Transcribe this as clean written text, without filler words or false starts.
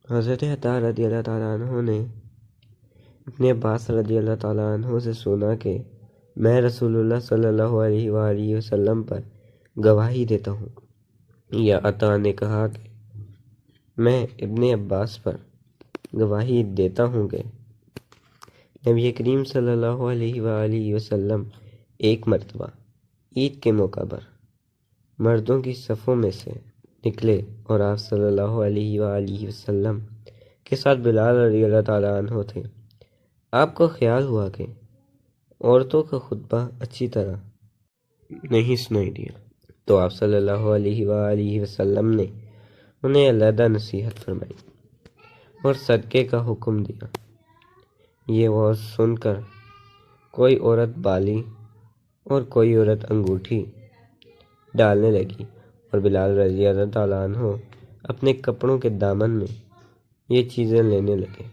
حضرت عطا رضی اللہ تعالیٰ عنہ نے اپنے عباس رضی اللہ تعالیٰ عنہ سے سنا کہ میں رسول اللہ صلی اللہ علیہ وآلہ وسلم پر گواہی دیتا ہوں، یا عطا نے کہا کہ میں ابن عباس پر گواہی دیتا ہوں کہ نبی کریم صلی اللہ علیہ وآلہ وسلم ایک مرتبہ عید کے موقع پر مردوں کی صفوں میں سے نکلے اور آپ صلی اللہ علیہ وآلہ وسلم کے ساتھ بلال رضی اللہ تعالیٰ عنہ تھے۔ آپ کو خیال ہوا کہ عورتوں کا خطبہ اچھی طرح نہیں سنائی دیا، تو آپ صلی اللہ علیہ وآلہ وسلم نے انہیں علیحدہ نصیحت فرمائی اور صدقے کا حکم دیا۔ یہ واضح سن کر کوئی عورت بالی اور کوئی عورت انگوٹھی ڈالنے لگی، اور بلال رضی اللہ تعالیٰ عنہ اپنے کپڑوں کے دامن میں یہ چیزیں لینے لگے۔